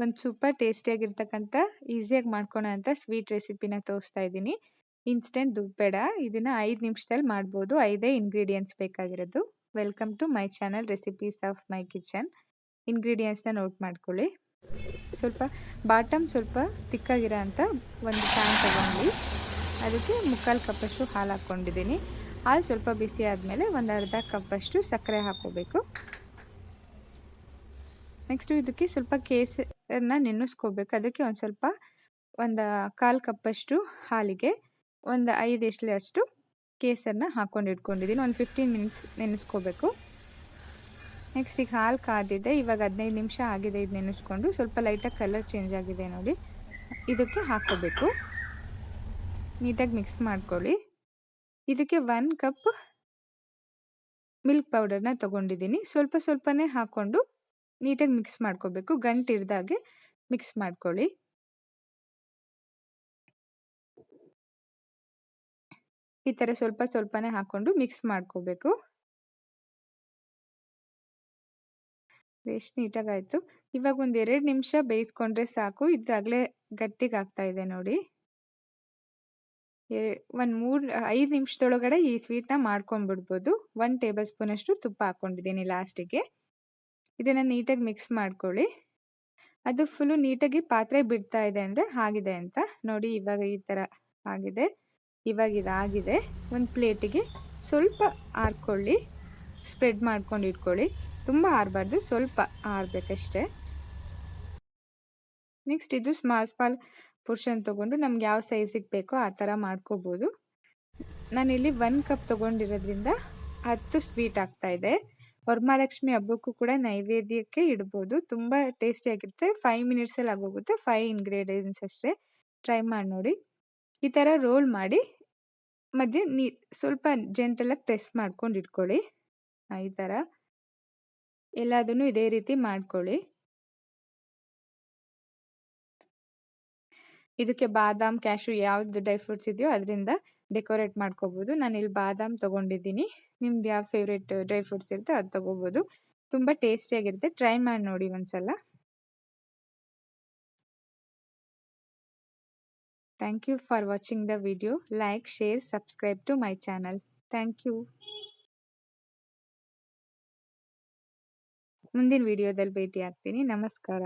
ಒಂದು ಸೂಪರ್ ಟೇಸ್ಟಿಯಾಗಿರ್ತಕ್ಕಂಥ ಈಸಿಯಾಗಿ ಮಾಡ್ಕೊಳೋಂಥ ಸ್ವೀಟ್ ರೆಸಿಪಿನ ತೋರಿಸ್ತಾ ಇದ್ದೀನಿ. ಇನ್ಸ್ಟೆಂಟ್ ದುಡ್ಡು ಬೇಡ, ಇದನ್ನು 5 ನಿಮಿಷದಲ್ಲಿ ಮಾಡ್ಬೋದು. 5 ಇಂಗ್ರೀಡಿಯೆಂಟ್ಸ್ ಬೇಕಾಗಿರೋದು. Welcome to my channel recipes of my kitchen. ಇಂಗ್ರೀಡಿಯೆಂಟ್ಸ್ನ ನೋಟ್ ಮಾಡ್ಕೊಳ್ಳಿ. ಸ್ವಲ್ಪ ಬಾಟಮ್ ಸ್ವಲ್ಪ ತಿಕ್ಕಾಗಿರೋ ಅಂಥ ಒಂದು ಪ್ಯಾನ್ ತಗೊಂಡು ಅದಕ್ಕೆ 3/4 ಕಪ್ಪಷ್ಟು ಹಾಲು ಹಾಕ್ಕೊಂಡಿದ್ದೀನಿ. ಹಾಲು ಸ್ವಲ್ಪ ಬಿಸಿ ಆದಮೇಲೆ ಒಂದು ಅರ್ಧ ಕಪ್ಪಷ್ಟು ಸಕ್ಕರೆ ಹಾಕ್ಕೋಬೇಕು. ನೆಕ್ಸ್ಟು ಇದಕ್ಕೆ ಸ್ವಲ್ಪ ಕೇಸರನ್ನ ನೆನೆಸ್ಕೋಬೇಕು. ಅದಕ್ಕೆ ಒಂದು 1/4 ಕಪ್ಪಷ್ಟು ಹಾಲಿಗೆ ಒಂದು 5 ಎಸಳೆಯಷ್ಟು ಕೇಸರನ್ನ ಹಾಕ್ಕೊಂಡು ಇಟ್ಕೊಂಡಿದ್ದೀನಿ. ಒಂದು 15 ಮಿನಿಟ್ಸ್ ನೆನೆಸ್ಕೋಬೇಕು. ನೆಕ್ಸ್ಟ್ ಈಗ ಹಾಲು ಕಾದಿದೆ. ಇವಾಗ 15 ನಿಮಿಷ ಆಗಿದೆ. ಇದು ನೆನೆಸ್ಕೊಂಡು ಸ್ವಲ್ಪ ಲೈಟಾಗಿ ಕಲರ್ ಚೇಂಜ್ ಆಗಿದೆ ನೋಡಿ. ಇದಕ್ಕೆ ಹಾಕ್ಕೋಬೇಕು. ನೀಟಾಗಿ ಮಿಕ್ಸ್ ಮಾಡ್ಕೊಳ್ಳಿ. ಇದಕ್ಕೆ 1 ಕಪ್ ಮಿಲ್ಕ್ ಪೌಡರ್ನ ತೊಗೊಂಡಿದ್ದೀನಿ. ಸ್ವಲ್ಪನೇ ಹಾಕ್ಕೊಂಡು ನೀಟಾಗಿ ಮಿಕ್ಸ್ ಮಾಡ್ಕೋಬೇಕು. ಗಂಟು ಹಿಡ್ದಾಗೆ ಮಿಕ್ಸ್ ಮಾಡ್ಕೊಳ್ಳಿ. ಈ ಥರ ಸ್ವಲ್ಪನೇ ಹಾಕ್ಕೊಂಡು ಮಿಕ್ಸ್ ಮಾಡ್ಕೋಬೇಕು. ಎಷ್ಟು ನೀಟಾಗಾಯಿತು. ಇವಾಗ ಒಂದು 2 ನಿಮಿಷ ಬೇಯಿಸ್ಕೊಂಡ್ರೆ ಸಾಕು. ಇದಾಗಲೇ ಗಟ್ಟಿಗೆ ಆಗ್ತಾ ಇದೆ ನೋಡಿ. ಒಂದು 5 ನಿಮಿಷದೊಳಗಡೆ ಈ ಸ್ವೀಟ್ನ ಮಾಡ್ಕೊಂಡ್ಬಿಡ್ಬೋದು. 1 ಟೇಬಲ್ ಸ್ಪೂನಷ್ಟು ತುಪ್ಪ ಹಾಕ್ಕೊಂಡಿದ್ದೀನಿ ಲಾಸ್ಟಿಗೆ. ಇದನ್ನು ನೀಟಾಗಿ ಮಿಕ್ಸ್ ಮಾಡ್ಕೊಳ್ಳಿ. ಅದು ಫುಲ್ಲು ನೀಟಾಗಿ ಪಾತ್ರೆ ಬಿಡ್ತಾ ಇದೆ ಅಂದರೆ ಆಗಿದೆ ಅಂತ ನೋಡಿ. ಇವಾಗ ಈ ಥರ ಆಗಿದೆ. ಇವಾಗ ಇದಾಗಿದೆ. ಒಂದು ಪ್ಲೇಟಿಗೆ ಸ್ವಲ್ಪ ಆರ್ಕೊಳ್ಳಿ. ಸ್ಪ್ರೆಡ್ ಮಾಡ್ಕೊಂಡು ಇಟ್ಕೊಳ್ಳಿ. ತುಂಬ ಆರಬಾರ್ದು, ಸ್ವಲ್ಪ ಆರಬೇಕಷ್ಟೇ. ನೆಕ್ಸ್ಟ್ ಇದು ಸ್ಮಾಲ್ ಪೋರ್ಷನ್ ತೊಗೊಂಡು ನಮ್ಗೆ ಯಾವ ಸೈಜಿಗೆ ಬೇಕೋ ಆ ಥರ ಮಾಡ್ಕೋಬೋದು. ನಾನಿಲ್ಲಿ 1 ಕಪ್ ತೊಗೊಂಡಿರೋದ್ರಿಂದ 10 ಸ್ವೀಟ್ ಆಗ್ತಾಯಿದೆ. ವರಮಹಾಲಕ್ಷ್ಮಿ ಹಬ್ಬಕ್ಕೂ ಕೂಡ ನೈವೇದ್ಯಕ್ಕೆ ಇಡ್ಬೋದು. ತುಂಬ ಟೇಸ್ಟಿಯಾಗಿರುತ್ತೆ. 5 ಮಿನಿಟ್ಸಲ್ಲಿ ಆಗೋಗುತ್ತೆ. 5 ಇಂಗ್ರೀಡಿಯೆಂಟ್ಸ್ ಅಷ್ಟೇ. ಟ್ರೈ ಮಾಡಿ ನೋಡಿ. ಈ ಥರ ರೋಲ್ ಮಾಡಿ ಮಧ್ಯೆ ಸ್ವಲ್ಪ ಜೆಂಟಲಾಗಿ ಪ್ರೆಸ್ ಮಾಡ್ಕೊಂಡು ಇಟ್ಕೊಳ್ಳಿ. ಈ ಥರ ಎಲ್ಲದನ್ನು ಇದೇ ರೀತಿ ಮಾಡ್ಕೊಳ್ಳಿ. ಇದಕ್ಕೆ ಬಾದಾಮ್, ಕ್ಯಾಶು ಯಾವ್ದು ಡ್ರೈ ಫ್ರೂಟ್ಸ್ ಇದೆಯೋ ಅದರಿಂದ ಡೆಕೋರೇಟ್ ಮಾಡ್ಕೋಬೋದು. ನಾನಿಲ್ಲಿ ಬಾದಾಮ್ ತೊಗೊಂಡಿದ್ದೀನಿ. ನಿಮ್ದು ಯಾವ ಫೇವ್ರೇಟ್ ಡ್ರೈ ಫ್ರೂಟ್ಸ್ ಇರುತ್ತೆ ಅದು ತೊಗೋಬೋದು. ತುಂಬ ಟೇಸ್ಟಿಯಾಗಿರುತ್ತೆ. ಟ್ರೈ ಮಾಡಿ ನೋಡಿ ಒಂದ್ಸಲ. Thank you for watching the video. Like, share, subscribe to my channel. Thank you. ಮುಂದಿನ ವಿಡಿಯೋದಲ್ಲಿ ಭೇಟಿ ಆಗ್ತೀನಿ. ನಮಸ್ಕಾರ.